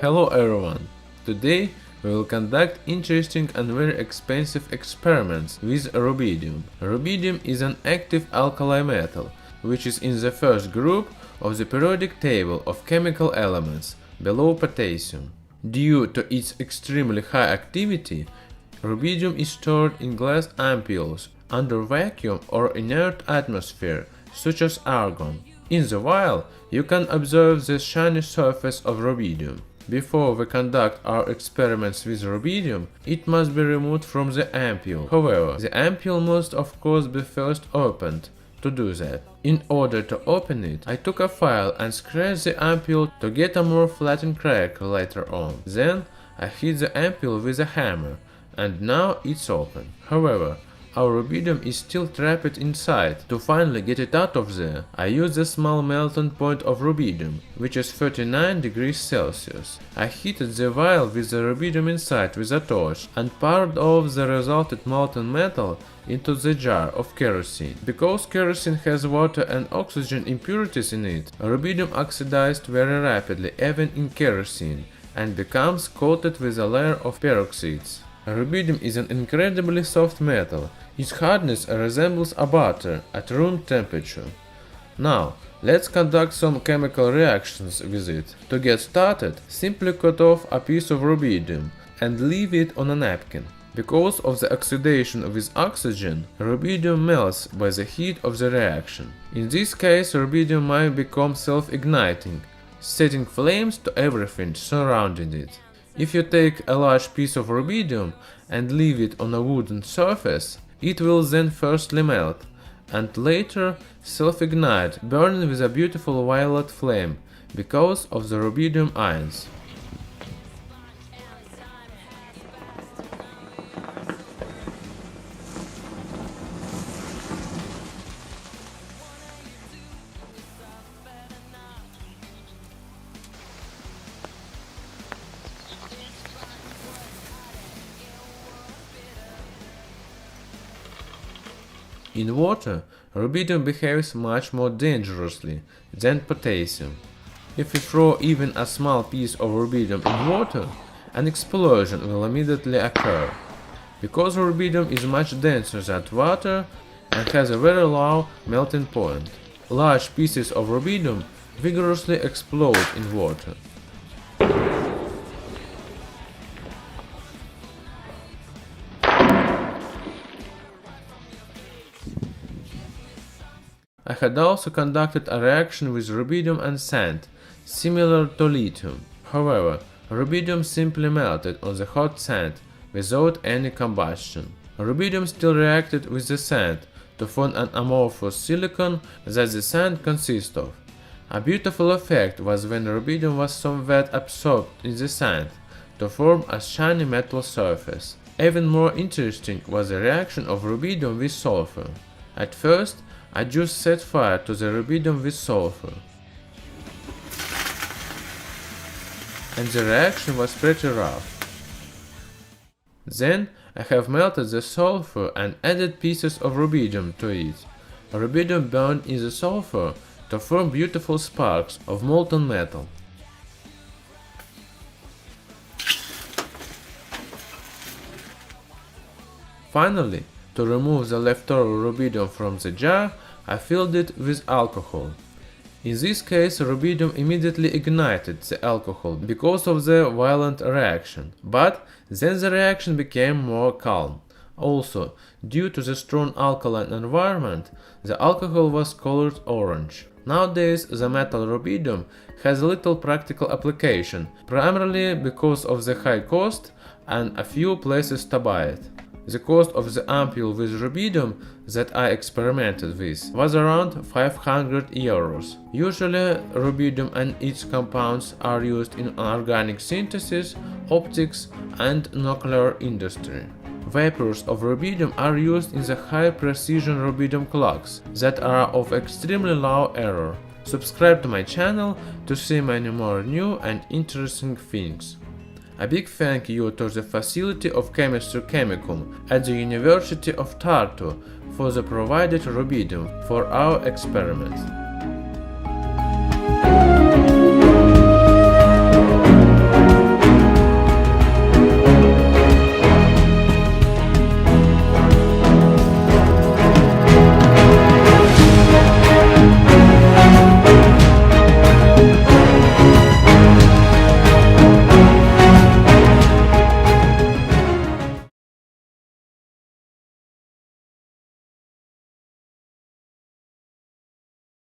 Hello everyone! Today we will conduct interesting and very expensive experiments with rubidium. Rubidium is an active alkali metal, which is in the first group of the periodic table of chemical elements, below potassium. Due to its extremely high activity, rubidium is stored in glass ampoules under vacuum or inert atmosphere, such as argon. In the vial, you can observe the shiny surface of rubidium. Before we conduct our experiments with rubidium, it must be removed from the ampoule. However, the ampoule must of course be first opened. To do that, in order to open it, I took a file and scratched the ampoule to get a more flattened crack later on. Then I hit the ampoule with a hammer, and now it's open. However, our rubidium is still trapped inside. To finally get it out of there, I used the small melting point of rubidium, which is 39 degrees Celsius. I heated the vial with the rubidium inside with a torch and poured off the resultant molten metal into the jar of kerosene. Because kerosene has water and oxygen impurities in it, rubidium oxidized very rapidly even in kerosene and becomes coated with a layer of peroxides. Rubidium is an incredibly soft metal. Its hardness resembles a butter at room temperature. Now, let's conduct some chemical reactions with it. To get started, simply cut off a piece of rubidium and leave it on a napkin. Because of the oxidation with oxygen, rubidium melts by the heat of the reaction. In this case, rubidium might become self-igniting, setting flames to everything surrounding it. If you take a large piece of rubidium and leave it on a wooden surface, it will then firstly melt, and later self-ignite, burning with a beautiful violet flame, because of the rubidium ions. In water, rubidium behaves much more dangerously than potassium. If you throw even a small piece of rubidium in water, an explosion will immediately occur. Because rubidium is much denser than water and has a very low melting point, large pieces of rubidium vigorously explode in water. I had also conducted a reaction with rubidium and sand, similar to lithium. However, rubidium simply melted on the hot sand without any combustion. Rubidium still reacted with the sand to form an amorphous silicon that the sand consists of. A beautiful effect was when rubidium was somewhat absorbed in the sand to form a shiny metal surface. Even more interesting was the reaction of rubidium with sulfur. At first, I just set fire to the rubidium with sulfur, and the reaction was pretty rough. Then I have melted the sulfur and added pieces of rubidium to it. Rubidium burned in the sulfur to form beautiful sparks of molten metal. Finally, to remove the leftover rubidium from the jar, I filled it with alcohol. In this case, rubidium immediately ignited the alcohol because of the violent reaction, but then the reaction became more calm. Also, due to the strong alkaline environment, the alcohol was colored orange. Nowadays, the metal rubidium has little practical application, primarily because of the high cost and a few places to buy it. The cost of the ampoule with rubidium that I experimented with was around 500 euros. Usually, rubidium and its compounds are used in organic synthesis, optics, and nuclear industry. Vapors of rubidium are used in the high-precision rubidium clocks that are of extremely low error. Subscribe to my channel to see many more new and interesting things. A big thank you to the Faculty of Chemistry Chemicum at the University of Tartu for the provided rubidium for our experiments.